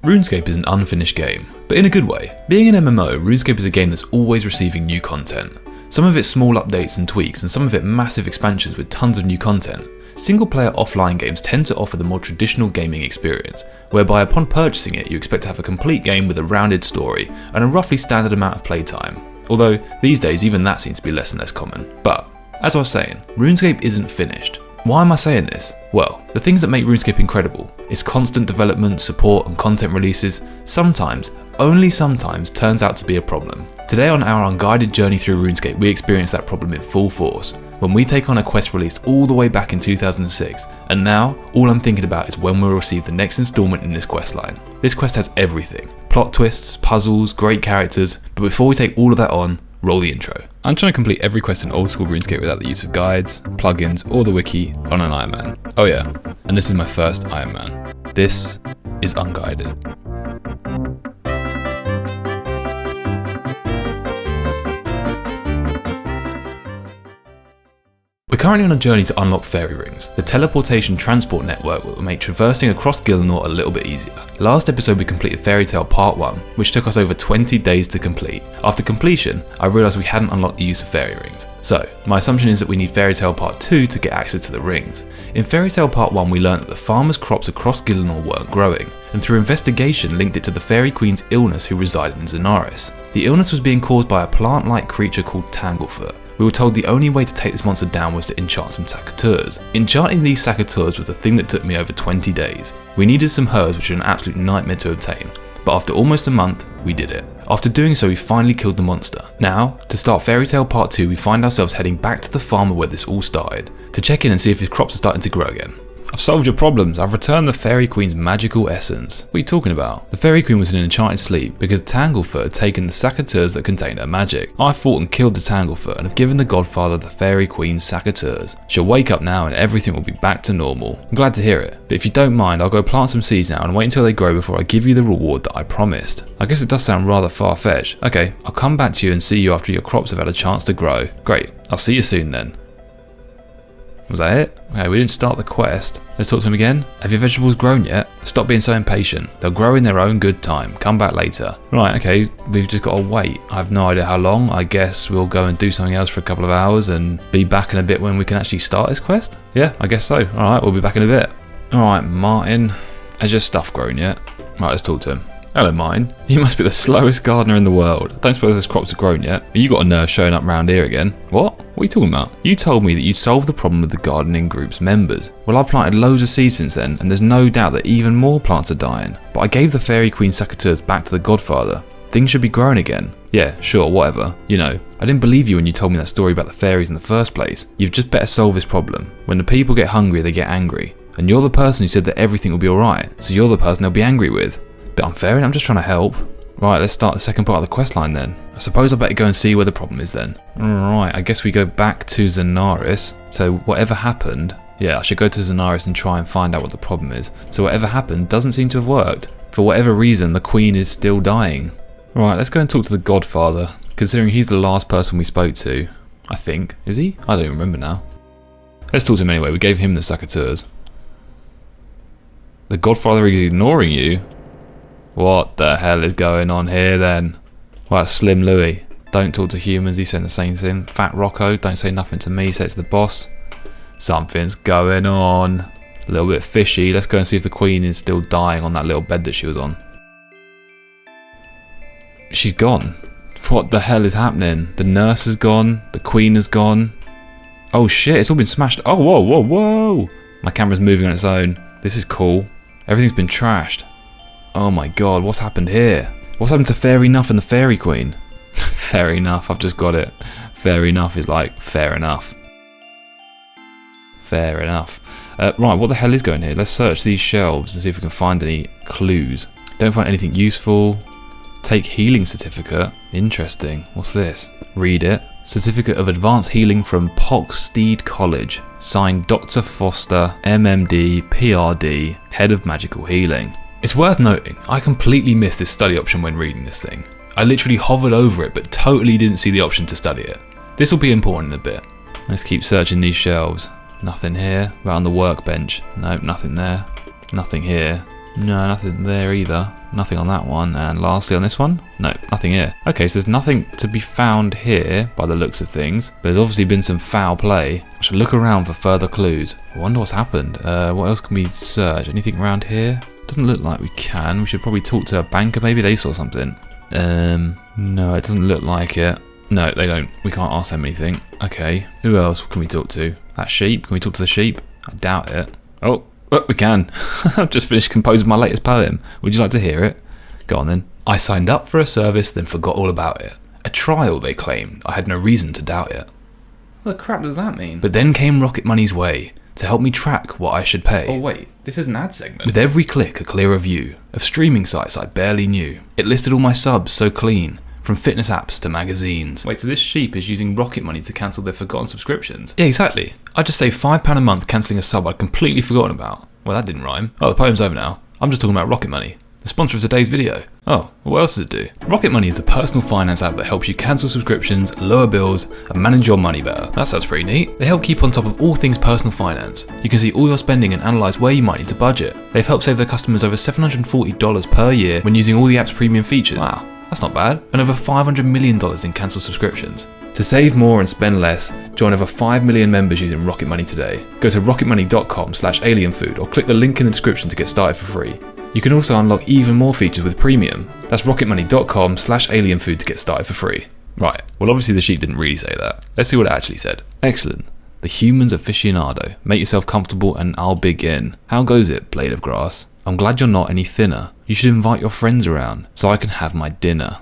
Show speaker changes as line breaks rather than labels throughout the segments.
RuneScape is an unfinished game, but in a good way. Being an MMO, RuneScape is a game that's always receiving new content. Some of it small updates and tweaks, and some of it massive expansions with tons of new content. Single-player offline games tend to offer the more traditional gaming experience, whereby upon purchasing it you expect to have a complete game with a rounded story and a roughly standard amount of playtime. Although, these days even that seems to be less and less common. But, as I was saying, RuneScape isn't finished. Why am I saying this? Well, the things that make RuneScape incredible, its constant development, support and content releases, sometimes, only sometimes, turns out to be a problem. Today on our unguided journey through RuneScape, we experience that problem in full force, when we take on a quest released all the way back in 2006, and now, all I'm thinking about is when we'll receive the next installment in this questline. This quest has everything, plot twists, puzzles, great characters, but before we take all of that on, roll the intro. I'm trying to complete every quest in old school RuneScape without the use of guides, plugins, or the wiki on an Ironman. Oh yeah, and this is my first Ironman. This is Unguided. We're currently on a journey to unlock fairy rings, the teleportation transport network that will make traversing across Gillinor a little bit easier. Last episode we completed Fairy Tale Part 1, which took us over 20 days to complete. After completion, I realised we hadn't unlocked the use of fairy rings. So, my assumption is that we need Fairy Tale Part 2 to get access to the rings. In Fairy Tale Part 1 we learned that the farmers' crops across Gillinor weren't growing, and through investigation linked it to the Fairy Queen's illness who resided in Zenaris. The illness was being caused by a plant-like creature called Tanglefoot. We were told the only way to take this monster down was to enchant some sakateurs. Enchanting these sakateurs was the thing that took me over 20 days. We needed some herbs which were an absolute nightmare to obtain, but after almost a month, we did it. After doing so, we finally killed the monster. Now, to start Fairy Tale Part 2, we find ourselves heading back to the farmer where this all started, to check in and see if his crops are starting to grow again. I've solved your problems, I've returned the Fairy Queen's magical essence. What are you talking about? The Fairy Queen was in an enchanted sleep because Tanglefoot had taken the sakateurs that contained her magic. I fought and killed the Tanglefoot and have given the Godfather the Fairy Queen's sakateurs. She'll wake up now and everything will be back to normal. I'm glad to hear it, but if you don't mind, I'll go plant some seeds now and wait until they grow before I give you the reward that I promised. I guess it does sound rather far-fetched. Okay, I'll come back to you and see you after your crops have had a chance to grow. Great, I'll see you soon then. Was that it? Okay, we didn't start the quest. Let's talk to him again. Have your vegetables grown yet? Stop being so impatient. They'll grow in their own good time. Come back later. Right, okay, we've just got to wait. I have no idea how long. I guess we'll go and do something else for a couple of hours and be back in a bit when we can actually start this quest? Yeah, I guess so. Alright, we'll be back in a bit. Alright, Martin. Has your stuff grown yet? Right, let's talk to him. Hello, Martin. You must be the slowest gardener in the world. I don't suppose those crops have grown yet. You got a nerve showing up round here again. What? What are you talking about? You told me that you'd solved the problem with the gardening group's members. Well, I've planted loads of seeds since then, and there's no doubt that even more plants are dying. But I gave the Fairy Queen sakateurs back to the Godfather. Things should be growing again. Yeah, sure, whatever. You know, I didn't believe you when you told me that story about the fairies in the first place. You've just better solve this problem. When the people get hungry, they get angry. And you're the person who said that everything will be alright, so you're the person they'll be angry with. Bit unfair, and I'm just trying to help. Right, let's start the second part of the questline then. I suppose I better go and see where the problem is then. Right, I guess we go back to Zenaris. So whatever happened, yeah, I should go to Zenaris and try and find out what the problem is. So whatever happened doesn't seem to have worked. For whatever reason, the Queen is still dying. Right, let's go and talk to the Godfather, considering he's the last person we spoke to. I think. Is he? I don't even remember now. Let's talk to him anyway. We gave him the sakateurs. The Godfather is ignoring you? What the hell is going on here then? Well, that's Slim Louie. Don't talk to humans, he's saying the same thing. Fat Rocco, don't say nothing to me, say it to the boss. Something's going on. A little bit fishy. Let's go and see if the Queen is still dying on that little bed that she was on. She's gone. What the hell is happening? The nurse is gone. The Queen is gone. Oh shit, it's all been smashed. Oh, whoa, whoa, whoa. My camera's moving on its own. This is cool. Everything's been trashed. Oh my god, what's happened here? What's happened to Fair Enough and the Fairy Queen? Fair enough, I've just got it. Fair enough is like, fair enough. Fair enough. Right, what the hell is going here? Let's search these shelves and see if we can find any clues. Don't find anything useful. Take healing certificate. Interesting. What's this? Read it. Certificate of Advanced Healing from Poxsteed College. Signed Dr. Foster, MMD, PRD, Head of Magical Healing. It's worth noting, I completely missed this study option when reading this thing. I literally hovered over it but totally didn't see the option to study it. This will be important in a bit. Let's keep searching these shelves. Nothing here. Right on the workbench. Nope, nothing there. Nothing here. No, nothing there either. Nothing on that one. And lastly on this one, no, nothing here. Okay, so there's nothing to be found here by the looks of things. But there's obviously been some foul play. I should look around for further clues. I wonder what's happened. What else can we search? Anything around here? Doesn't look like we can. We should probably talk to a banker. Maybe they saw something. No, it doesn't look like it. No, they don't. We can't ask them anything. Okay, who else can we talk to? That sheep? Can we talk to the sheep? I doubt it. Oh, we can. I've just finished composing my latest poem. Would you like to hear it? Go on then. I signed up for a service, then forgot all about it. A trial, they claimed. I had no reason to doubt it. What the crap does that mean? But then came Rocket Money's way to help me track what I should pay. Oh wait, this is an ad segment. With every click, a clearer view of streaming sites I barely knew. It listed all my subs so clean. From fitness apps to magazines. Wait, so this sheep is using Rocket Money to cancel their forgotten subscriptions? Yeah, exactly. I just saved £5 a month cancelling a sub I'd completely forgotten about. Well, that didn't rhyme. Oh, the poem's over now. I'm just talking about Rocket Money, the sponsor of today's video. Oh, well, what else does it do? Rocket Money is the personal finance app that helps you cancel subscriptions, lower bills, and manage your money better. That sounds pretty neat. They help keep on top of all things personal finance. You can see all your spending and analyse where you might need to budget. They've helped save their customers over $740 per year when using all the app's premium features. Wow. That's not bad. And over $500 million in cancelled subscriptions. To save more and spend less, join over 5 million members using Rocket Money today. Go to rocketmoney.com/alienfood or click the link in the description to get started for free. You can also unlock even more features with premium. That's rocketmoney.com/alienfood to get started for free. Right, well obviously the sheep didn't really say that. Let's see what it actually said. Excellent. The human's aficionado. Make yourself comfortable and I'll begin. How goes it, blade of grass? I'm glad you're not any thinner. You should invite your friends around so I can have my dinner.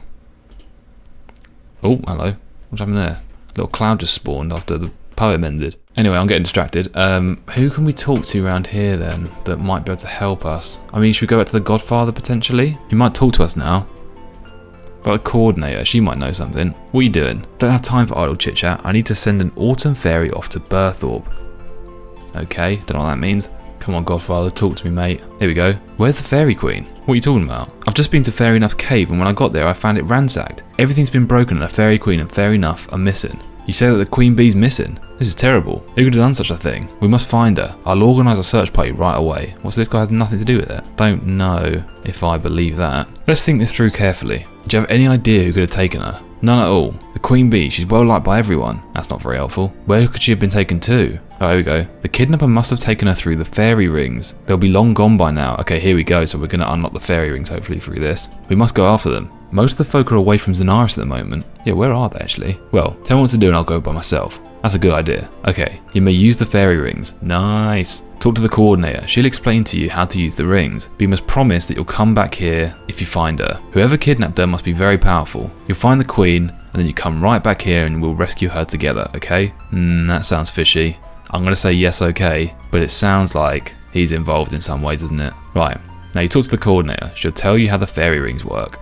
Oh, hello. What's happened there? A little cloud just spawned after the poem ended. Anyway, I'm getting distracted. Who can we talk to around here then that might be able to help us? I mean, should we go back to the Godfather potentially? He might talk to us now. But the coordinator, she might know something. What are you doing? Don't have time for idle chit chat. I need to send an autumn fairy off to Berthorpe. Okay, don't know what that means. Come on, Godfather, talk to me, mate. Here we go. Where's the Fairy Queen? What are you talking about? I've just been to Fairy Nuff's cave, and when I got there, I found it ransacked. Everything's been broken, and the Fairy Queen and Fairy Nuff are missing. You say that the Queen Bee's missing? This is terrible. Who could have done such a thing? We must find her. I'll organise a search party right away. What's this guy has nothing to do with it? Don't know if I believe that. Let's think this through carefully. Do you have any idea who could have taken her? None at all. The Queen Bee, she's well liked by everyone. That's not very helpful. Where could she have been taken to? Oh, here we go. The kidnapper must have taken her through the fairy rings. They'll be long gone by now. Okay, here we go. So we're going to unlock the fairy rings hopefully through this. We must go after them. Most of the folk are away from Zenaris at the moment. Yeah, where are they actually? Well, tell me what to do and I'll go by myself. That's a good idea. Okay, you may use the fairy rings. Nice. Talk to the coordinator. She'll explain to you how to use the rings. But you must promise that you'll come back here if you find her. Whoever kidnapped her must be very powerful. You'll find the queen and then you come right back here and we'll rescue her together, okay? That sounds fishy. I'm going to say yes, okay, but it sounds like he's involved in some way, doesn't it? Right, now you talk to the coordinator. She'll tell you how the fairy rings work.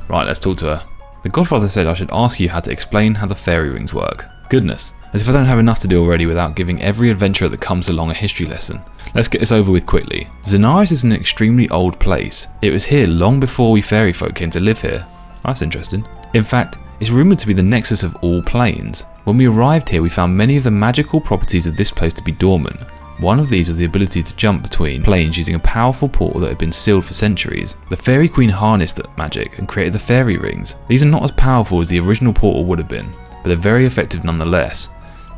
Right, let's talk to her. The Godfather said I should ask you how to explain how the fairy rings work. Goodness, as if I don't have enough to do already without giving every adventurer that comes along a history lesson. Let's get this over with quickly. Zenaris is an extremely old place. It was here long before we fairy folk came to live here. That's interesting. In fact, it's rumoured to be the nexus of all planes. When we arrived here, we found many of the magical properties of this place to be dormant. One of these was the ability to jump between planes using a powerful portal that had been sealed for centuries. The Fairy Queen harnessed that magic and created the fairy rings. These are not as powerful as the original portal would have been, but they're very effective nonetheless.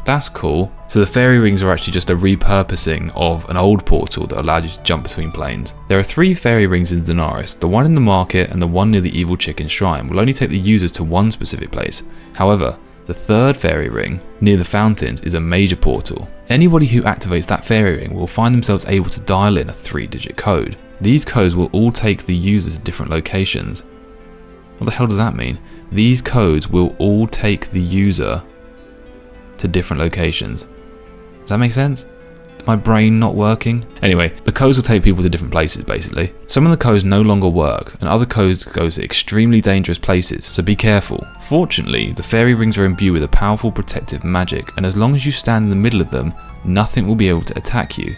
That's cool. So the fairy rings are actually just a repurposing of an old portal that allowed you to jump between planes. There are 3 fairy rings in Zenaris. The one in the market and the one near the evil chicken shrine will only take the users to one specific place. However, the 3rd fairy ring, near the fountains, is a major portal. Anybody who activates that fairy ring will find themselves able to dial in a 3-digit code. These codes will all take the users to different locations. What the hell does that mean? These codes will all take the user to different locations. Does that make sense? Is my brain not working? Anyway, the codes will take people to different places basically. Some of the codes no longer work and other codes go to extremely dangerous places, so be careful. Fortunately, the fairy rings are imbued with a powerful protective magic, and as long as you stand in the middle of them, nothing will be able to attack you.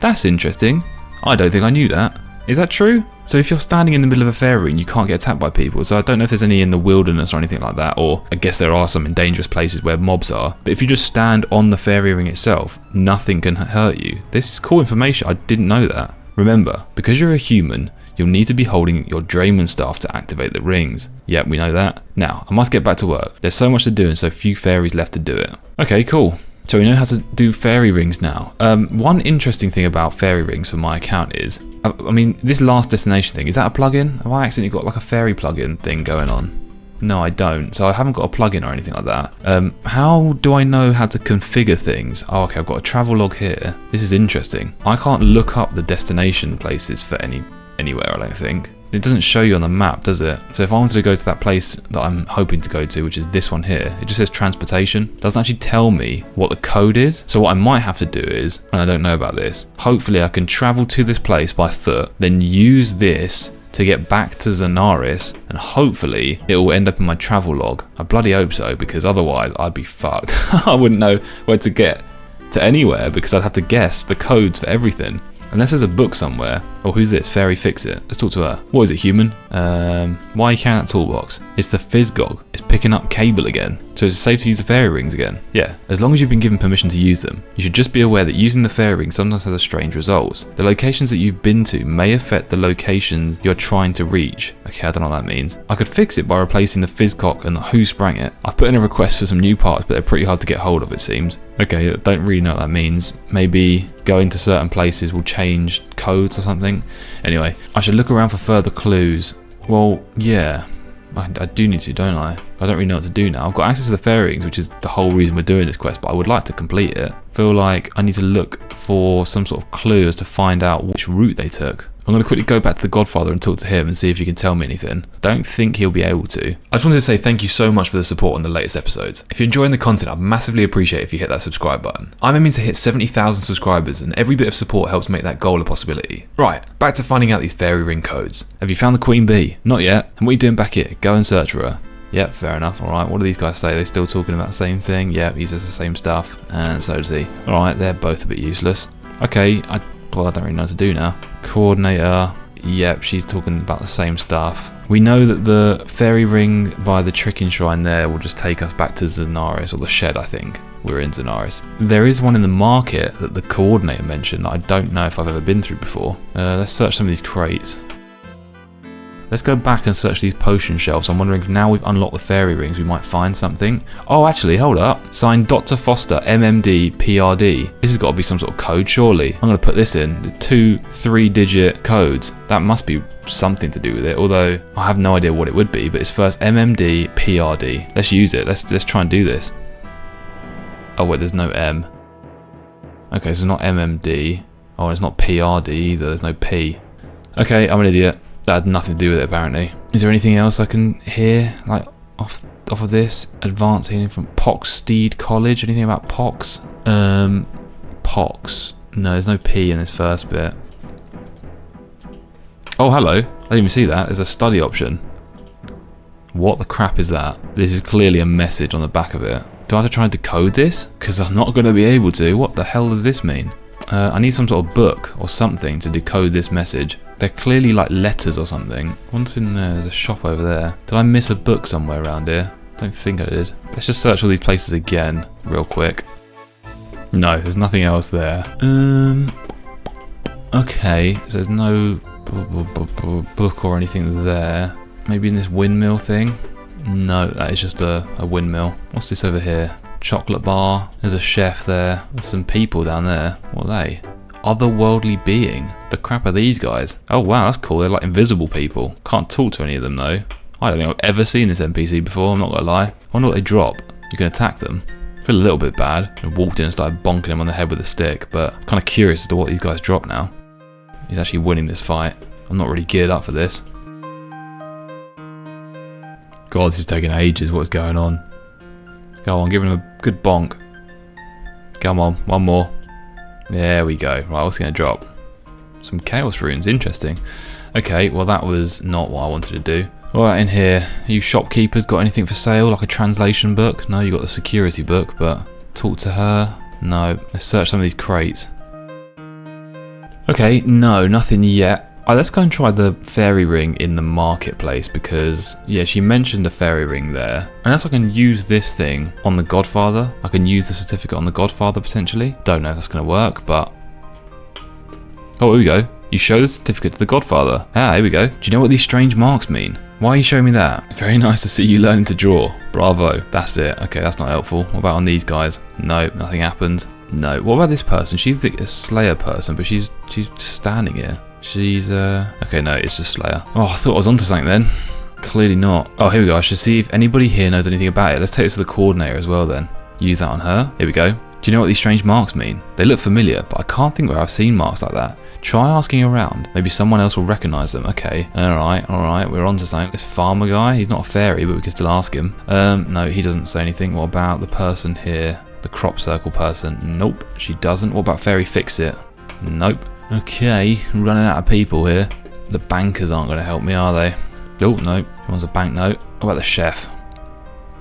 That's interesting. I don't think I knew that. Is that true? So if you're standing in the middle of a fairy ring, you can't get attacked by people. So I don't know if there's any in the wilderness or anything like that, or I guess there are some in dangerous places where mobs are. But if you just stand on the fairy ring itself, nothing can hurt you. This is cool information. I didn't know that. Remember, because you're a human, you'll need to be holding your Draymond staff to activate the rings. Yep, we know that. Now, I must get back to work. There's so much to do and so few fairies left to do it. Okay, cool. So we know how to do fairy rings now. One interesting thing about fairy rings for my account is, I mean, this last destination thing, is that a plugin? Have I accidentally got like a fairy plugin thing going on? No, I don't. So I haven't got a plugin or anything like that. How do I know how to configure things? Oh, okay, I've got a travel log here. This is interesting. I can't look up the destination places for anywhere, I don't think. It doesn't show you on the map, does it? So if I wanted to go to that place that I'm hoping to go to, which is this one here, it just says transportation. It doesn't actually tell me what the code is. So what I might have to do is, and I don't know about this, hopefully I can travel to this place by foot, then use this to get back to Zenaris, and hopefully it will end up in my travel log. I bloody hope so, because otherwise I'd be fucked. I wouldn't know where to get to anywhere because I'd have to guess the codes for everything. Unless there's a book somewhere. Oh, who's this? Fairy Fix It. Let's talk to her. What is it, human? Why are you carrying that toolbox? It's the Fizzgog. It's picking up cable again. So it's safe to use the fairy rings again. Yeah, as long as you've been given permission to use them. You should just be aware that using the fairy ring sometimes has strange results. The locations that you've been to may affect the location you're trying to reach. Okay, I don't know what that means. I could fix it by replacing the Fizzcock and the Who Sprang It. I've put in a request for some new parts, but they're pretty hard to get hold of, it seems. Okay, I don't really know what that means. Maybe going to certain places will change codes or something. Anyway, I should look around for further clues. Well, yeah, I do need to, don't I? I don't really know what to do now. I've got access to the fairy rings, which is the whole reason we're doing this quest, but I would like to complete it. I feel like I need to look for some sort of clue as to find out which route they took. I'm going to quickly go back to the Godfather and talk to him and see if he can tell me anything. Don't think he'll be able to. I just wanted to say thank you so much for the support on the latest episodes. If you're enjoying the content, I'd massively appreciate if you hit that subscribe button. I'm aiming to hit 70,000 subscribers, and every bit of support helps make that goal a possibility. Right, back to finding out these fairy ring codes. Have you found the Queen Bee? Not yet. And what are you doing back here? Go and search for her. Yep, fair enough. Alright, what do these guys say? They're still talking about the same thing? Yep, he says the same stuff, and so does he. Alright, they're both a bit useless. Okay, I don't really know what to do now. Coordinator. Yep, she's talking about the same stuff. We know that the fairy ring by the Tricking Shrine there will just take us back to Zenaris, or the shed, I think. We're in Zenaris. There is one in the market that the coordinator mentioned that I don't know if I've ever been through before. Let's search some of these crates. Let's go back and search these potion shelves. I'm wondering if now we've unlocked the fairy rings, we might find something. Oh, actually, hold up. Signed Dr. Foster, MMD, PRD. This has got to be some sort of code, surely. I'm going to put this in. The 2 3-digit codes. That must be something to do with it, although I have no idea what it would be, but it's first MMD, PRD. Let's use it. Let's try and do this. Oh, wait, there's no M. Okay, so not MMD. Oh, it's not PRD either. There's no P. Okay, I'm an idiot. That had nothing to do with it, apparently. Is there anything else I can hear, like, off of this? Advanced healing from Poxsteed College? Anything about Pox? Pox. No, there's no P in this first bit. Oh, hello. I didn't even see that. There's a study option. What the crap is that? This is clearly a message on the back of it. Do I have to try and decode this? Because I'm not going to be able to. What the hell does this mean? I need some sort of book or something to decode this message. They're clearly like letters or something. What's in there? There's a shop over there. Did I miss a book somewhere around here? Don't think I did. Let's just search all these places again real quick. No, there's nothing else there. Okay, so there's no book or anything there. Maybe in this windmill thing? No, that is just a windmill. What's this over here? Chocolate bar. There's a chef there. There's some people down there. What are they? Otherworldly being. The crap are these guys? Oh wow, that's cool. They're like invisible people. Can't talk to any of them though. I don't think I've ever seen this NPC before, I'm not gonna lie. I wonder what they drop. You can attack them. I feel a little bit bad. I walked in and started bonking him on the head with a stick, but I'm kind of curious as to what these guys drop now. He's actually winning this fight. I'm not really geared up for this. God, this is taking ages. What's going on? Go on, give him a good bonk. Come on, one more. There we go. Right, what's going to drop? Some chaos runes. Interesting. Okay, well that was not what I wanted to do. Alright, in here, you shopkeepers got anything for sale? Like a translation book? No, you got the security book, but talk to her? No. Let's search some of these crates. Okay, no, nothing yet. Let's go and try the fairy ring in the marketplace because, yeah, she mentioned a fairy ring there. Unless I can use this thing on the Godfather. I can use the certificate on the Godfather potentially. Don't know if that's going to work, but... Oh, here we go. You show the certificate to the Godfather. Ah, here we go. Do you know what these strange marks mean? Why are you showing me that? Very nice to see you learning to draw. Bravo. That's it. Okay, that's not helpful. What about on these guys? No, nothing happened. No. What about this person? She's a Slayer person, but she's just standing here. She's okay, no, it's just Slayer. Oh, I thought I was onto something then. Clearly not. Oh, here we go. I should see if anybody here knows anything about it. Let's take this to the coordinator as well then. Use that on her. Here we go. Do you know what these strange marks mean? They look familiar, but I can't think where I've seen marks like that. Try asking around. Maybe someone else will recognise them. Okay. Alright. We're on to something. This farmer guy, he's not a fairy, but we can still ask him. No, he doesn't say anything. What about the person here? The crop circle person? Nope, she doesn't. What about Fairy Fix-It? Nope. Okay, running out of people here. The bankers aren't going to help me, are they? Oh, no. He wants a banknote. What about the chef?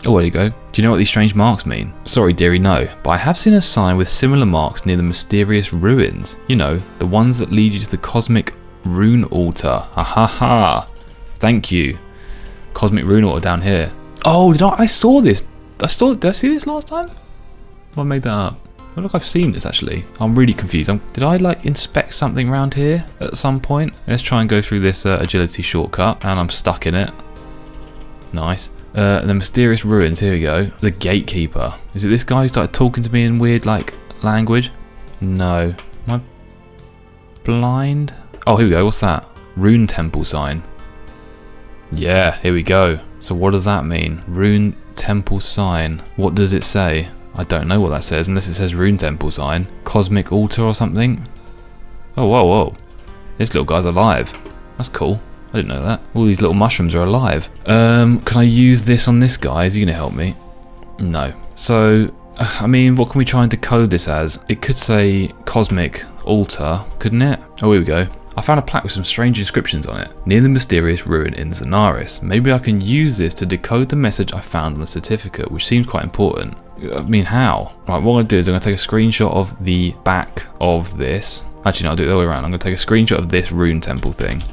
Oh, there you go. Do you know what these strange marks mean? Sorry, dearie, no. But I have seen a sign with similar marks near the mysterious ruins. You know, the ones that lead you to the cosmic rune altar. Ha ha ha. Thank you. Cosmic rune altar down here. Oh, I saw this. Did I see this last time? Have I made that up? I look, I've seen this actually. I'm really confused. Did I like inspect something around here at some point? Let's try and go through this agility shortcut, and I'm stuck in it. Nice. The mysterious ruins, here we go. The gatekeeper. Is it this guy who started talking to me in weird like language? No. Am I blind? Oh, here we go. What's that? Rune temple sign. Yeah, here we go. So what does that mean? Rune temple sign. What does it say? I don't know what that says unless it says rune temple sign. Cosmic altar or something? Oh, whoa. This little guy's alive. That's cool. I didn't know that. All these little mushrooms are alive. Can I use this on this guy? Is he going to help me? No. So, I mean, what can we try and decode this as? It could say cosmic altar, couldn't it? Oh, here we go. I found a plaque with some strange inscriptions on it. Near the mysterious ruin in Zenaris. Maybe I can use this to decode the message I found on the certificate, which seemed quite important. I mean, how? Right, what I'm going to do is I'm going to take a screenshot of the back of this. Actually, no, I'll do it the other way around. I'm going to take a screenshot of this rune temple thing.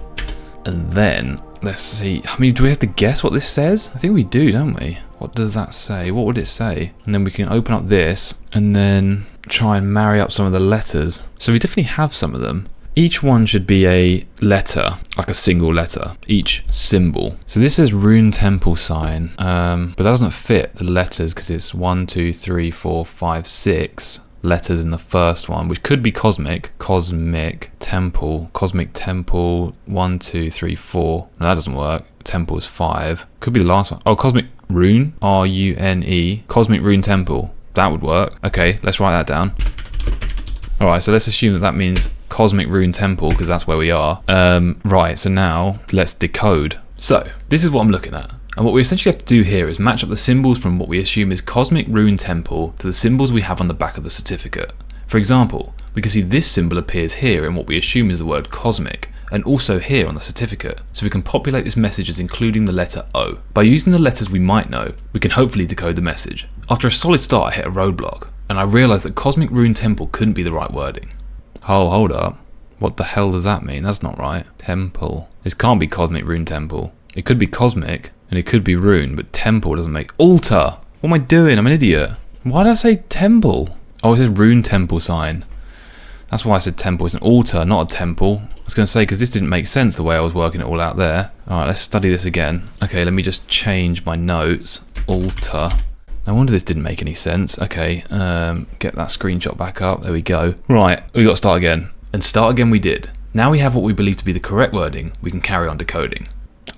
And then, let's see. I mean, do we have to guess what this says? I think we do, don't we? What does that say? What would it say? And then we can open up this and then try and marry up some of the letters. So we definitely have some of them. Each one should be a letter, like a single letter, each symbol. So this says rune temple sign, but that doesn't fit the letters because it's 1, 2, 3, 4, 5, 6 letters in the first one, which could be cosmic temple, 1, 2, 3, 4. No, that doesn't work. Temple is 5. Could be the last one. Oh, cosmic rune, R-U-N-E, cosmic rune temple. That would work. Okay, let's write that down. All right, so let's assume that means cosmic rune temple because that's where we are. Right, so now let's decode. So this is what I'm looking at. And what we essentially have to do here is match up the symbols from what we assume is cosmic rune temple to the symbols we have on the back of the certificate. For example, we can see this symbol appears here in what we assume is the word cosmic, and also here on the certificate. So we can populate this message as including the letter O. By using the letters we might know, we can hopefully decode the message. After a solid start, I hit a roadblock, and I realised that cosmic rune temple couldn't be the right wording. Oh, hold up. What the hell does that mean? That's not right. Temple. This can't be cosmic rune temple. It could be cosmic, and it could be rune, but temple doesn't make... Altar! What am I doing? I'm an idiot. Why did I say temple? Oh, it says rune temple sign. That's why I said temple. It's an altar, not a temple. I was going to say, because this didn't make sense the way I was working it all out there. Alright, let's study this again. Okay, let me just change my notes. Altar. No wonder this didn't make any sense. Okay, get that screenshot back up. There we go. Right, we got to start again. And start again we did. Now we have what we believe to be the correct wording, we can carry on decoding.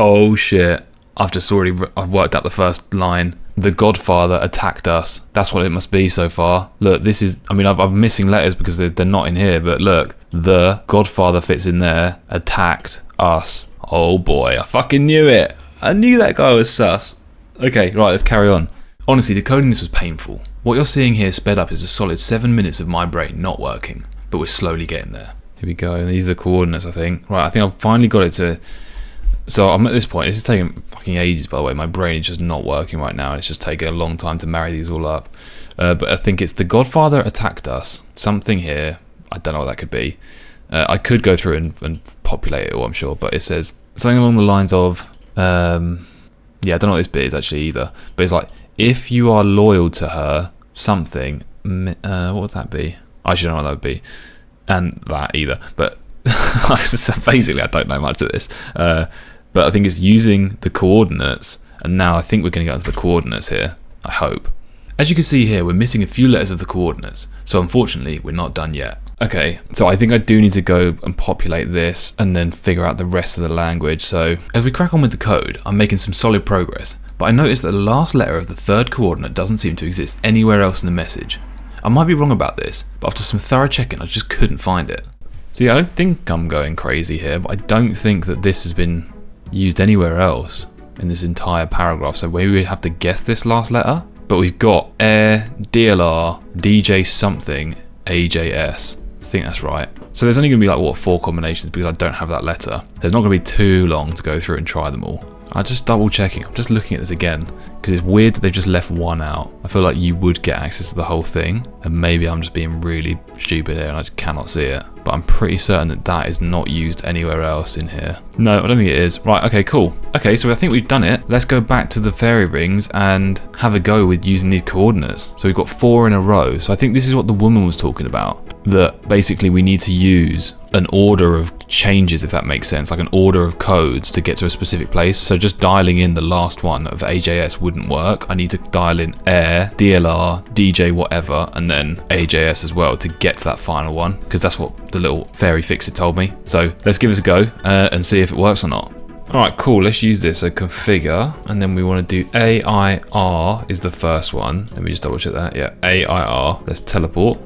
Oh shit. I've worked out the first line. The Godfather attacked us. That's what it must be so far. Look, this is, I mean, I'm missing letters because they're not in here, but look. The Godfather fits in there. Attacked us. Oh boy, I fucking knew it. I knew that guy was sus. Okay, right, let's carry on. Honestly, decoding this was painful. What you're seeing here sped up is a solid 7 minutes of my brain not working, but we're slowly getting there. Here we go, these are the coordinates I think. Right, I think I've finally got it to... So I'm at this point, this is taking fucking ages by the way, my brain is just not working right now, it's just taking a long time to marry these all up. But I think it's the Godfather attacked us, something here, I don't know what that could be. I could go through and populate it all, I'm sure, but it says something along the lines of, yeah, I don't know what this bit is actually either, but it's like, if you are loyal to her, something, what would that be? I should know what that would be. And that either. But Basically, I don't know much of this. But I think it's using the coordinates. And now I think we're going to get onto the coordinates here. I hope. As you can see here, we're missing a few letters of the coordinates. So unfortunately, we're not done yet. Okay, so I think I do need to go and populate this and then figure out the rest of the language. So as we crack on with the code, I'm making some solid progress. But I noticed that the last letter of the third coordinate doesn't seem to exist anywhere else in the message. I might be wrong about this, but after some thorough checking, I just couldn't find it. See, I don't think I'm going crazy here, but I don't think that this has been used anywhere else in this entire paragraph. So maybe we have to guess this last letter. But we've got air, DLR, DJ something, AJS. I think that's right. So there's only going to be like, what, 4 combinations because I don't have that letter. So it's not going to be too long to go through and try them all. I'm just double checking. I'm just looking at this again because it's weird that they've just left one out. I feel like you would get access to the whole thing, and maybe I'm just being really stupid here and I just cannot see it. But I'm pretty certain that that is not used anywhere else in here. No, I don't think it is. Right, okay, cool. Okay, so I think we've done it. Let's go back to the fairy rings and have a go with using these coordinates. So we've got 4 in a row. So I think this is what the woman was talking about. That basically we need to use an order of changes, if that makes sense, like an order of codes to get to a specific place. So just dialing in the last one of AJS wouldn't work. I need to dial in air, DLR, DJ whatever, and then AJS as well to get to that final one, because that's what the little fairy fixer told me. So let's give this a go and see if it works or not. Alright, cool, let's use this. So configure, and then we want to do AIR is the first one. Let me just double check that. Yeah, AIR. Let's teleport.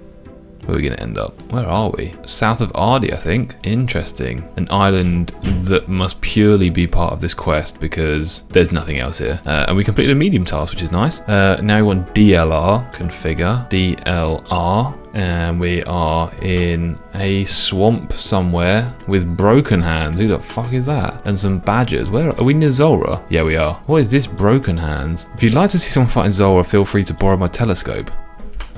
Where are we going to end up? Where are we? South of Ardi, I think. Interesting. An island that must purely be part of this quest because there's nothing else here. And we completed a medium task, which is nice. Now we want DLR. Configure. DLR. And we are in a swamp somewhere with broken hands. Who the fuck is that? And some badgers. Where are we? Near Zora? Yeah, we are. What is this? Broken hands. If you'd like to see someone fighting Zora, feel free to borrow my telescope.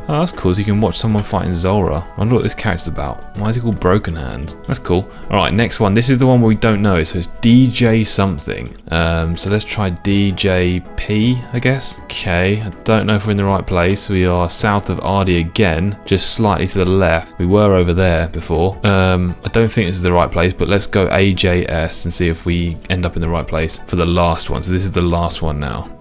Oh, that's cool, so you can watch someone fighting Zora. I wonder what this character's about. Why is it called Broken Hands? That's cool. Alright, next one. This is the one where we don't know, so it's DJ something. So let's try DJP, I guess. Okay, I don't know if we're in the right place. We are south of Ardi again, just slightly to the left. We were over there before. I don't think this is the right place, but let's go AJS and see if we end up in the right place for the last one. So this is the last one now.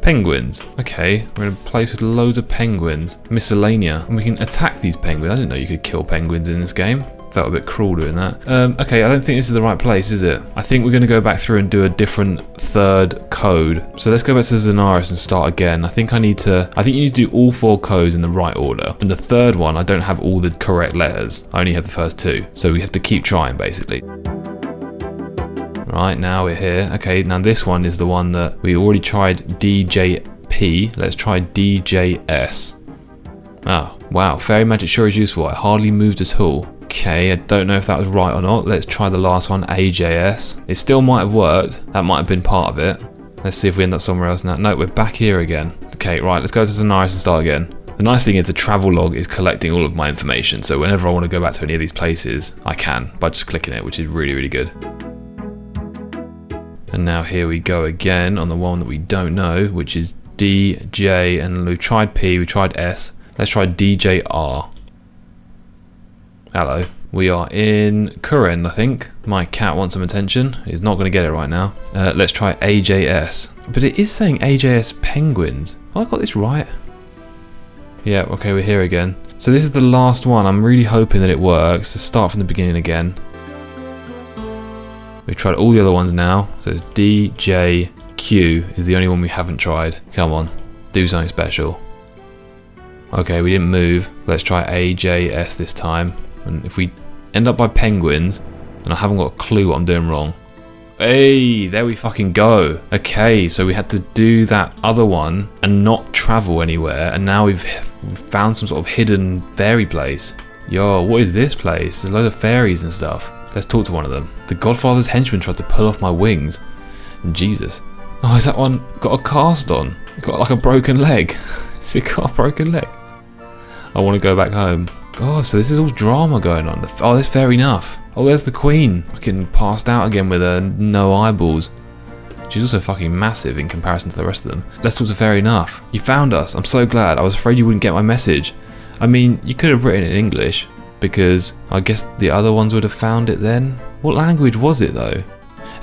Penguins. Okay, we're in a place with loads of penguins. Miscellanea. And we can attack these penguins. I didn't know you could kill penguins in this game. Felt a bit cruel doing that. Okay, I don't think this is the right place, is it? I think we're going to go back through and do a different third code. So let's go back to Zenaris and start again. I think you need to do all 4 codes in the right order. And the third one, I don't have all the correct letters. I only have the first 2. So we have to keep trying, basically. Right, now we're here. Okay, now this one is the one that we already tried DJP. Let's try DJS. Oh, wow. Fairy magic sure is useful. I hardly moved at all. Okay, I don't know if that was right or not. Let's try the last one, AJS. It still might have worked. That might have been part of it. Let's see if we end up somewhere else now. No, we're back here again. Okay, right, let's go to Zenaris and start again. The nice thing is the travel log is collecting all of my information. So whenever I want to go back to any of these places, I can by just clicking it, which is really, really good. And now here we go again on the one that we don't know, which is DJ, and we tried P, we tried S. Let's try DJR. Hello. We are in Kuren, I think. My cat wants some attention. He's not going to get it right now. Let's try AJS. But it is saying AJS Penguins. Have I got this right? Yeah, okay, we're here again. So this is the last one. I'm really hoping that it works. Let's start from the beginning again. We've tried all the other ones now. So it's DJQ is the only one we haven't tried. Come on, do something special. Okay, we didn't move. Let's try AJS this time. And if we end up by penguins, and I haven't got a clue what I'm doing wrong. Hey, there we fucking go. Okay, so we had to do that other one and not travel anywhere. And now we've found some sort of hidden fairy place. Yo, what is this place? There's loads of fairies and stuff. Let's talk to one of them. The Godfather's henchman tried to pull off my wings. Jesus. Oh, is that one got a cast on? Got like a broken leg. Has it got a broken leg? I want to go back home. God, so this is all drama going on. Oh, there's fair enough. Oh, there's the queen. Fucking passed out again with her no eyeballs. She's also fucking massive in comparison to the rest of them. Let's talk to Fair Enough. You found us. I'm so glad. I was afraid you wouldn't get my message. I mean, you could have written it in English, because I guess the other ones would have found it then. What language was it though?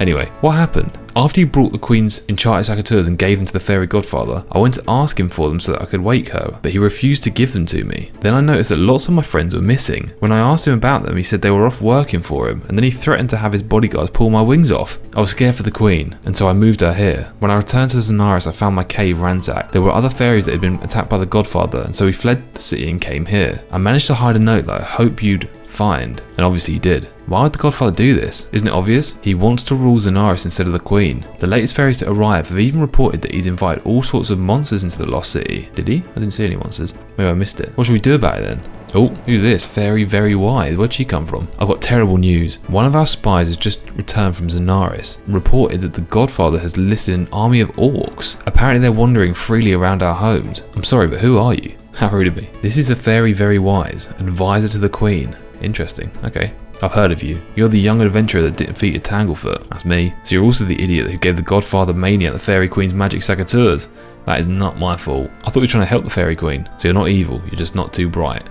Anyway, what happened? After he brought the Queen's enchanted secateurs and gave them to the fairy godfather, I went to ask him for them so that I could wake her, but he refused to give them to me. Then I noticed that lots of my friends were missing. When I asked him about them, he said they were off working for him, and then he threatened to have his bodyguards pull my wings off. I was scared for the Queen, and so I moved her here. When I returned to Zenaris, I found my cave ransacked. There were other fairies that had been attacked by the godfather, and so we fled the city and came here. I managed to hide a note that I hope you'd find, and obviously you did. Why would the godfather do this? Isn't it obvious? He wants to rule Zenaris instead of the Queen. The latest fairies to arrive have even reported that he's invited all sorts of monsters into the lost city. Did he? I didn't see any monsters. Maybe I missed it. What should we do about it then? Oh, who's this? Fairy Very Wise. Where'd she come from? I've got terrible news. One of our spies has just returned from Zenaris and reported that the godfather has listed an army of orcs. Apparently they're wandering freely around our homes. I'm sorry, but who are you? How rude of me. This is a Fairy Very Wise, advisor to the Queen. Interesting. Okay. I've heard of you. You're the young adventurer that defeated Tanglefoot. That's me. So you're also the idiot who gave the Godfather Mania the Fairy Queen's magic secateurs. That is not my fault. I thought you were trying to help the Fairy Queen. So you're not evil, you're just not too bright.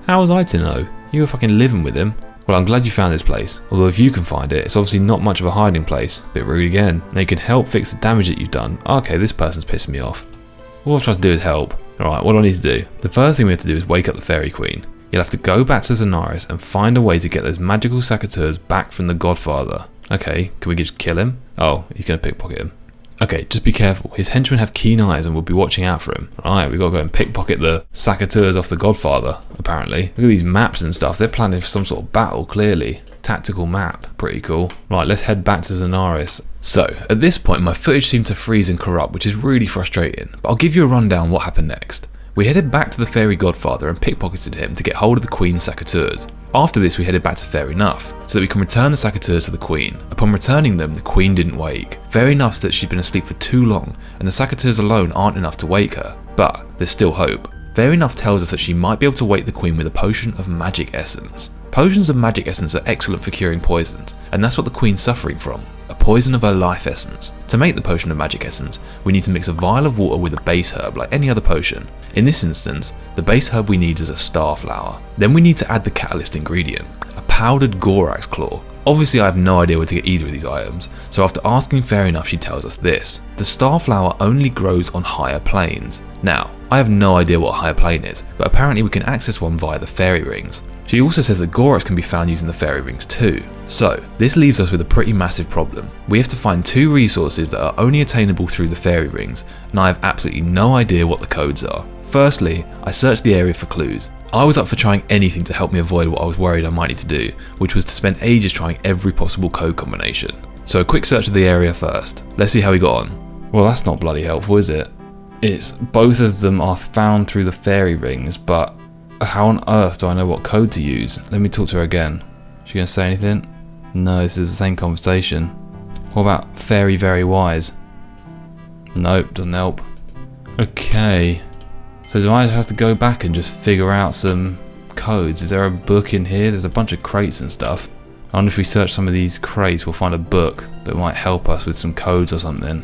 How was I to know? You were fucking living with him. Well, I'm glad you found this place. Although if you can find it, it's obviously not much of a hiding place. Bit rude again. Now you can help fix the damage that you've done. Okay, this person's pissing me off. All I've tried to do is help. Alright, what do I need to do? The first thing we have to do is wake up the Fairy Queen. You'll have to go back to Zenaris and find a way to get those magical secateurs back from the Godfather. Okay, can we just kill him? Oh, he's going to pickpocket him. Okay, just be careful. His henchmen have keen eyes and will be watching out for him. Alright, we've got to go and pickpocket the secateurs off the Godfather, apparently. Look at these maps and stuff. They're planning for some sort of battle, clearly. Tactical map. Pretty cool. Right, let's head back to Zenaris. So, at this point, my footage seemed to freeze and corrupt, which is really frustrating. But I'll give you a rundown what happened next. We headed back to the Fairy Godfather and pickpocketed him to get hold of the Queen's secateurs. After this, we headed back to Fair Enough, so that we can return the secateurs to the Queen. Upon returning them, the Queen didn't wake. Fair enough that she'd been asleep for too long, and the secateurs alone aren't enough to wake her. But there's still hope. Fair Enough tells us that she might be able to wake the Queen with a potion of magic essence. Potions of magic essence are excellent for curing poisons, and that's what the Queen's suffering from. A poison of her life essence. To make the potion of magic essence, we need to mix a vial of water with a base herb like any other potion. In this instance, the base herb we need is a star flower. Then we need to add the catalyst ingredient, a powdered Gorax claw. Obviously I have no idea where to get either of these items, so after asking Fair Enough she tells us this. The star flower only grows on higher planes. Now, I have no idea what a higher plane is, but apparently we can access one via the fairy rings. She also says that Gorax can be found using the fairy rings too. So, this leaves us with a pretty massive problem. We have to find two resources that are only attainable through the fairy rings, and I have absolutely no idea what the codes are. Firstly, I searched the area for clues. I was up for trying anything to help me avoid what I was worried I might need to do, which was to spend ages trying every possible code combination. So a quick search of the area first. Let's see how we got on. Well, that's not bloody helpful, is it? It's both of them are found through the fairy rings, but how on earth do I know what code to use? Let me talk to her again. Is she gonna say anything? No, this is the same conversation. What about Fairy Very Wise? Nope, doesn't help. Okay. So do I have to go back and just figure out some codes? Is there a book in here? There's a bunch of crates and stuff. I wonder if we search some of these crates we'll find a book that might help us with some codes or something.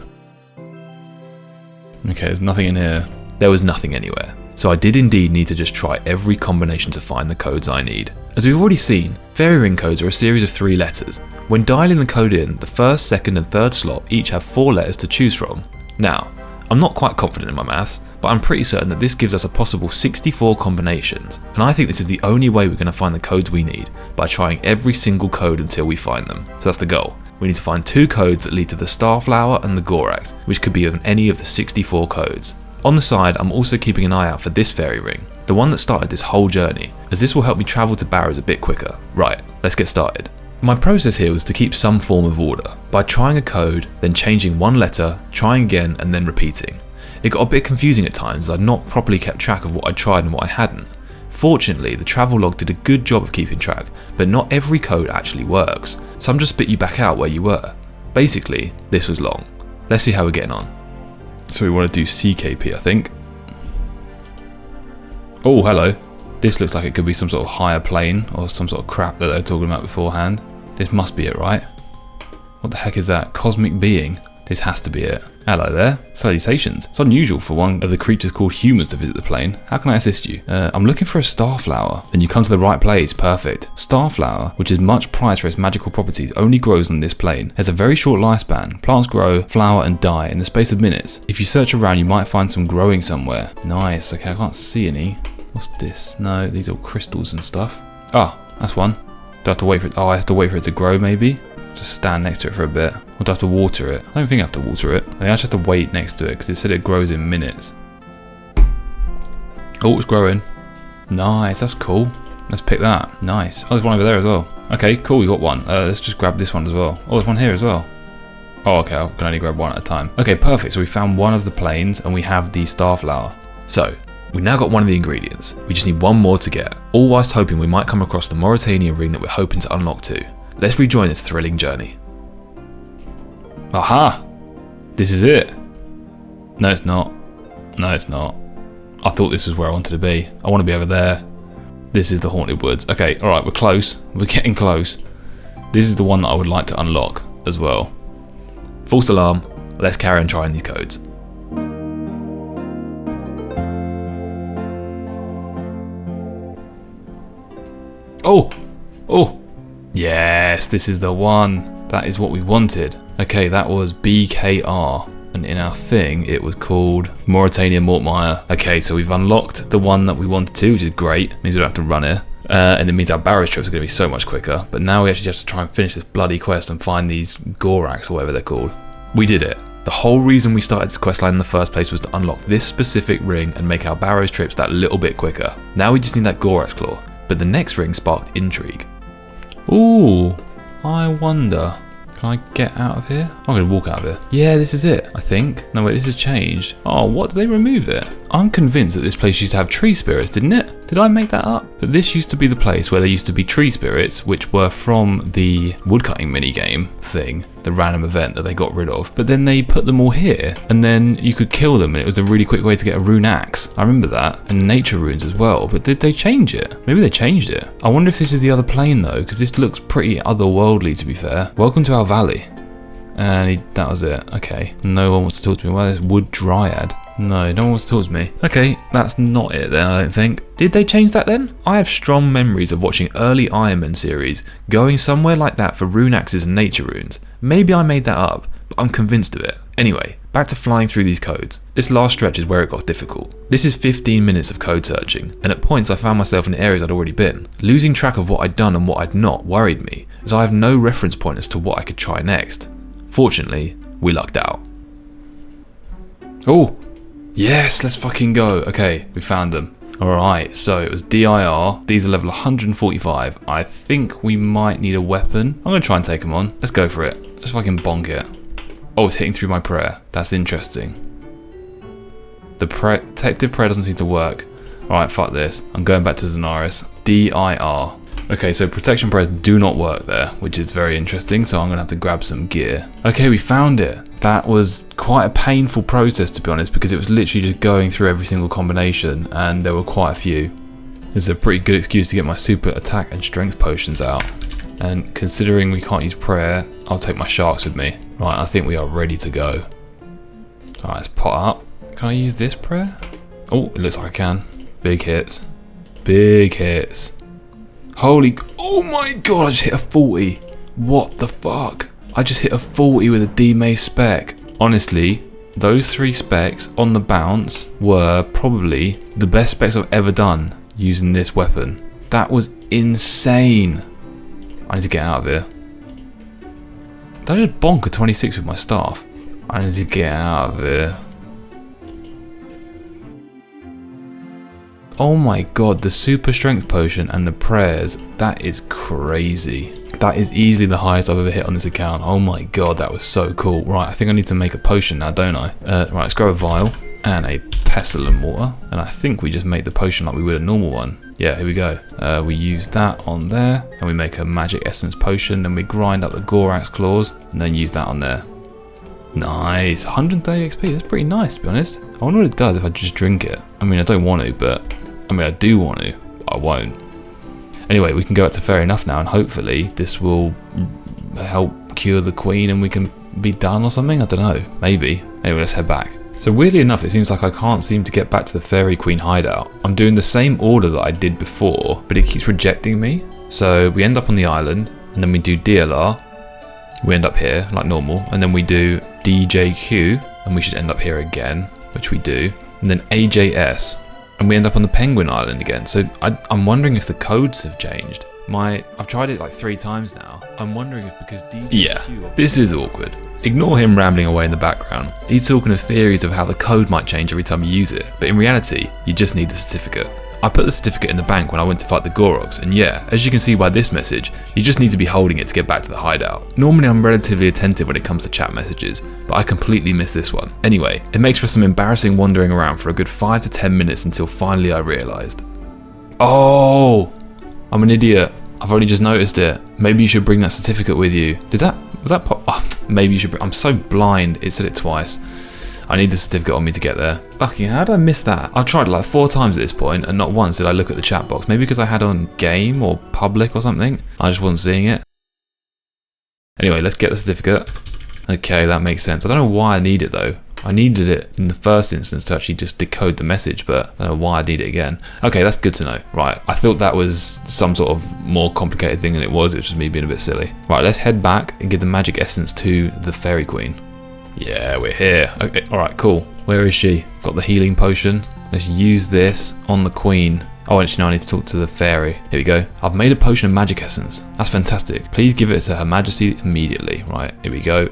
Okay, there's nothing in here. There was nothing anywhere. So I did indeed need to just try every combination to find the codes I need. As we've already seen, fairy ring codes are a series of 3 letters. When dialing the code in, the first, second and third slot each have 4 letters to choose from. Now, I'm not quite confident in my maths, but I'm pretty certain that this gives us a possible 64 combinations, and I think this is the only way we're going to find the codes we need, by trying every single code until we find them. So that's the goal. We need to find 2 codes that lead to the Starflower and the Gorax, which could be of any of the 64 codes. On the side, I'm also keeping an eye out for this fairy ring, the one that started this whole journey, as this will help me travel to Barrows a bit quicker. Right, let's get started. My process here was to keep some form of order, by trying a code, then changing one letter, trying again and then repeating. It got a bit confusing at times as I'd not properly kept track of what I tried and what I hadn't. Fortunately, the travel log did a good job of keeping track, but not every code actually works. Some just spit you back out where you were. Basically, this was long. Let's see how we're getting on. So we want to do CKP, I think. Oh, hello. This looks like it could be some sort of higher plane or some sort of crap that they're talking about beforehand. This must be it, right? What the heck is that? Cosmic being? This has to be it. Hello there. Salutations. It's unusual for one of the creatures called humans to visit the plane. How can I assist you? I'm looking for a starflower. Then you come to the right place. Perfect. Starflower, which is much prized for its magical properties, only grows on this plane. Has a very short lifespan. Plants grow, flower and die in the space of minutes. If you search around, you might find some growing somewhere. Nice. Okay, I can't see any. What's this? No, these are crystals and stuff. Ah, that's one. Do I have to wait for it? Oh, I have to wait for it to grow maybe? Just stand next to it for a bit. Or do I have to water it? I don't think I have to water it. I just have to wait next to it because it said it grows in minutes. Oh, it's growing. Nice, that's cool. Let's pick that. Nice. Oh, there's one over there as well. Okay, cool, we got one. Let's just grab this one as well. Oh, there's one here as well. Oh, okay, I can only grab one at a time. Okay, perfect. So we found one of the planes and we have the starflower. So, we now got one of the ingredients. We just need one more to get. All whilst hoping we might come across the Mauritanian ring that we're hoping to unlock too. Let's rejoin this thrilling journey. Aha! This is it. No, it's not. No, it's not. I thought this was where I wanted to be. I want to be over there. This is the Haunted Woods. Okay, alright, we're close. We're getting close. This is the one that I would like to unlock as well. False alarm. Let's carry on trying these codes. Oh! Oh! Yes, this is the one. That is what we wanted. Okay, that was BKR. And in our thing, it was called Mauritania Mortmire. Okay, so we've unlocked the one that we wanted to, which is great. It means we don't have to run it. And it means our barrow trips are going to be so much quicker. But now we actually have to try and finish this bloody quest and find these Goraks or whatever they're called. We did it. The whole reason we started this questline in the first place was to unlock this specific ring and make our barrow trips that little bit quicker. Now we just need that Gorak's Claw. But the next ring sparked intrigue. Ooh, I wonder. Can I get out of here? I'm going to walk out of here. Yeah, this is it, I think. No, wait, this has changed. Oh, what? Did they remove it? I'm convinced that this place used to have tree spirits, didn't it? Did I make that up? But this used to be the place where there used to be tree spirits, which were from the woodcutting minigame thing, the random event that they got rid of. But then they put them all here, and then you could kill them, and it was a really quick way to get a rune axe. I remember that. And nature runes as well. But did they change it? Maybe they changed it. I wonder if this is the other plane, though, because this looks pretty otherworldly, to be fair. Welcome to our valley. And that was it. Okay. No one wants to talk to me. Well, there's wood dryad. No, no one wants to talk to me. Okay, that's not it then, I don't think. Did they change that then? I have strong memories of watching early Ironman series, going somewhere like that for rune axes and nature runes. Maybe I made that up, but I'm convinced of it. Anyway, back to flying through these codes. This last stretch is where it got difficult. This is 15 minutes of code searching, and at points I found myself in areas I'd already been. Losing track of what I'd done and what I'd not worried me, as I have no reference point as to what I could try next. Fortunately, we lucked out. Oh! Yes, let's fucking go. Okay, we found them. Alright, so it was DIR. These are level 145. I think we might need a weapon. I'm going to try and take them on. Let's go for it. Let's fucking bonk it. Oh, it's hitting through my prayer. That's interesting. The protective prayer doesn't seem to work. Alright, fuck this. I'm going back to Zenaris. DIR. Okay, so protection prayers do not work there, which is very interesting, so I'm going to have to grab some gear. Okay, we found it. That was quite a painful process, to be honest, because it was literally just going through every single combination, and there were quite a few. This is a pretty good excuse to get my super attack and strength potions out. And considering we can't use prayer, I'll take my sharks with me. Right, I think we are ready to go. Alright, let's pot up. Can I use this prayer? Oh, it looks like I can. Big hits. Big hits. Holy, oh my god, I just hit a 40. What the fuck? I just hit a 40 with a D-Mace spec. Honestly, those 3 specs on the bounce were probably the best specs I've ever done using this weapon. That was insane. I need to get out of here. Did I just bonk a 26 with my staff? I need to get out of here. Oh my god, the super strength potion and the prayers, that is crazy. That is easily the highest I've ever hit on this account. Oh my god, that was so cool. Right, I think I need to make a potion now, don't I? Right, let's grab a vial and a pestle and water. And I think we just make the potion like we would a normal one. Yeah, here we go. We use that on there and we make a magic essence potion. Then we grind up the Gorak's claws and then use that on there. Nice, 130 XP, that's pretty nice to be honest. I wonder what it does if I just drink it. I mean, I don't want to, but I do want to, but I won't. Anyway, we can go up to fair enough now, and hopefully this will help cure the queen and we can be done or something. I don't know, maybe. Anyway, let's head back. So weirdly enough, it seems like I can't seem to get back to the Fairy Queen hideout. I'm doing the same order that I did before, but it keeps rejecting me. So we end up on the island, and then we do DLR. We end up here, like normal, and then we do DJQ, and we should end up here again, which we do. And then AJS, and we end up on the Penguin Island again. So I'm wondering if the codes have changed. I've tried it like 3 times now. I'm wondering if because DJQ... Yeah, this is awkward. Ignore him rambling away in the background. He's talking of theories of how the code might change every time you use it, but in reality, you just need the certificate. I put the certificate in the bank when I went to fight the Goroks, and yeah, as you can see by this message, you just need to be holding it to get back to the hideout. Normally I'm relatively attentive when it comes to chat messages, but I completely missed this one. Anyway, it makes for some embarrassing wandering around for a good 5 to 10 minutes until finally I realised. Oh! I'm an idiot. I've only just noticed it. Maybe you should bring that certificate with you. Was that pop? Oh, maybe you should I'm so blind, it said it twice. I need the certificate on me to get there. Fucking how did I miss that? I've tried it like 4 times at this point, and not once did I look at the chat box. Maybe because I had on game or public or something. I just wasn't seeing it. Anyway, let's get the certificate. Okay, that makes sense. I don't know why I need it though. I needed it in the first instance to actually just decode the message, but I don't know why I need it again. Okay, that's good to know. Right, I thought that was some sort of more complicated thing than it was. It was just me being a bit silly. Right, let's head back and give the magic essence to the Fairy Queen. Yeah, we're here. Okay, alright, cool. Where is she? Got the healing potion. Let's use this on the Queen. Oh, actually, no, I need to talk to the fairy. Here we go. I've made a potion of magic essence. That's fantastic. Please give it to Her Majesty immediately. Right, here we go.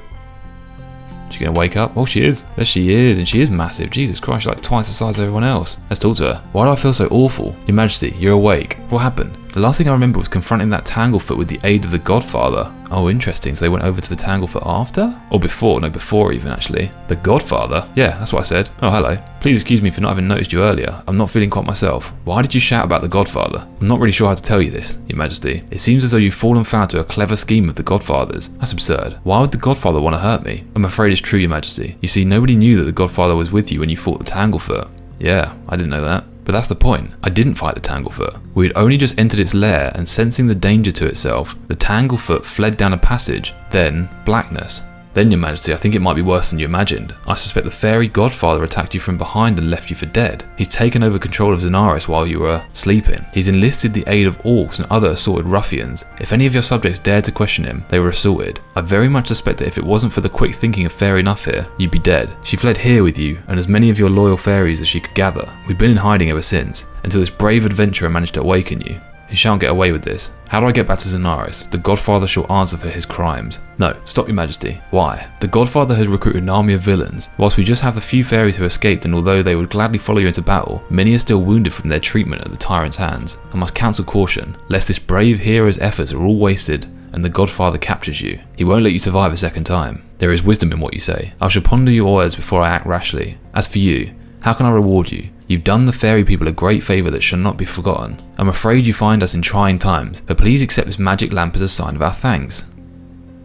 Is she going to wake up? Oh, she is. There she is, and she is massive. Jesus Christ, she's like twice the size of everyone else. Let's talk to her. Why do I feel so awful? Your Majesty, you're awake. What happened? The last thing I remember was confronting that Tanglefoot with the aid of the Godfather. Oh, interesting. So they went over to the Tanglefoot after? Or before? No, before even, actually. The Godfather? Yeah, that's what I said. Oh, hello. Please excuse me for not having noticed you earlier. I'm not feeling quite myself. Why did you shout about the Godfather? I'm not really sure how to tell you this, Your Majesty. It seems as though you've fallen foul to a clever scheme of the Godfather's. That's absurd. Why would the Godfather want to hurt me? I'm afraid it's true, Your Majesty. You see, nobody knew that the Godfather was with you when you fought the Tanglefoot. Yeah, I didn't know that. But that's the point. I didn't fight the Tanglefoot. We had only just entered its lair, and sensing the danger to itself, the Tanglefoot fled down a passage. Then, blackness. Then, Your Majesty, I think it might be worse than you imagined. I suspect the fairy Godfather attacked you from behind and left you for dead. He's taken over control of Zenaris while you were sleeping. He's enlisted the aid of orcs and other assorted ruffians. If any of your subjects dared to question him, they were assaulted. I very much suspect that if it wasn't for the quick thinking of Fairy Nuff here, you'd be dead. She fled here with you, and as many of your loyal fairies as she could gather. We've been in hiding ever since, until this brave adventurer managed to awaken you. He shan't get away with this. How do I get back to Zenaris? The Godfather shall answer for his crimes. No, stop, Your Majesty. Why? The Godfather has recruited an army of villains. Whilst we just have the few fairies who escaped, and although they would gladly follow you into battle, many are still wounded from their treatment at the tyrant's hands. I must counsel caution, lest this brave hero's efforts are all wasted, and the Godfather captures you. He won't let you survive a second time. There is wisdom in what you say. I shall ponder your words before I act rashly. As for you, how can I reward you? You've done the fairy people a great favour that shall not be forgotten. I'm afraid you find us in trying times, but please accept this magic lamp as a sign of our thanks.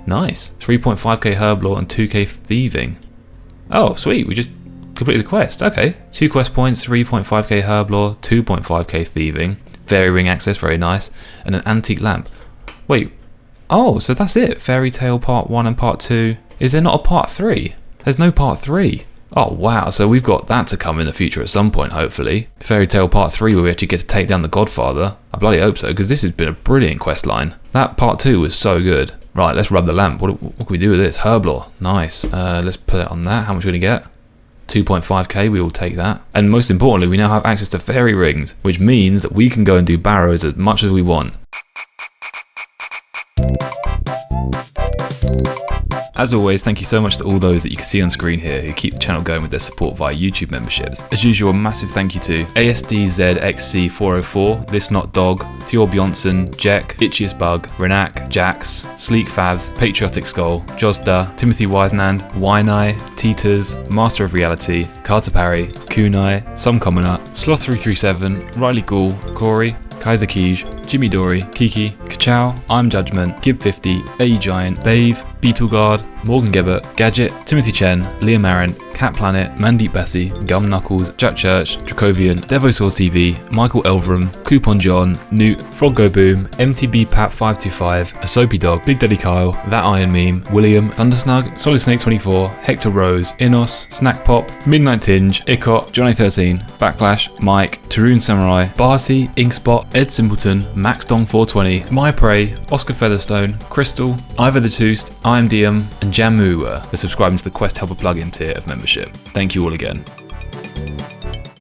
Nice. 3.5k herblore and 2k thieving. Oh, sweet. We just completed the quest. Okay. 2 quest points, 3.5k herblore, 2.5k thieving, fairy ring access, very nice, and an antique lamp. Wait. Oh, so that's it. Fairy Tale Part 1 and Part 2. Is there not a Part 3? There's no Part 3. Oh wow, so we've got that to come in the future at some point, hopefully. Fairy Tale Part 3 where we actually get to take down the Godfather. I bloody hope so, because this has been a brilliant quest line. That Part 2 was so good. Right, let's rub the lamp. What can we do with this? Herblore, nice. Let's put it on that. How much are we going to get? 2.5k, we will take that. And most importantly, we now have access to fairy rings, which means that we can go and do barrows as much as we want. As always, thank you so much to all those that you can see on screen here who keep the channel going with their support via YouTube memberships. As usual, a massive thank you to ASDZXC404, This Not Dog, Thor Bjornsson, Jack, Itchiest Bug, Renak, Jax, Sleek Favs, Patriotic Skull, Josda, Timothy Wisenand, Winai, Teeters, Master of Reality, Carter Parry, Kunai, Some Commoner, Sloth337, Riley Ghoul, Corey, Kaiser Kij, Jimmy Dory, Kiki, Kachow, I'm Judgment, Gib50, A Giant, Bave, Beetleguard, Morgan Gibbert, Gadget, Timothy Chen, Liam Marin, Cat Planet, Mandeep Bessie, Gum Knuckles, Jack Church, Dracovian, Devosaur TV, Michael Elverum, Coupon John, Newt, Frog Go Boom, MTB Pat 525, Asopi Dog, Big Daddy Kyle, That Iron Meme, William, Thundersnug, Solid Snake 24, Hector Rose, Inos, Snack Pop, Midnight Tinge, Icot, Johnny 13, Backlash, Mike, Tarun Samurai, Barty, Inkspot, Ed Simpleton, Max Dong 420, My Prey, Oscar Featherstone, Crystal, Ivor the Toost, IMDM, and Jamu for subscribing to the Quest Helper plugin tier of membership. Thank you all again.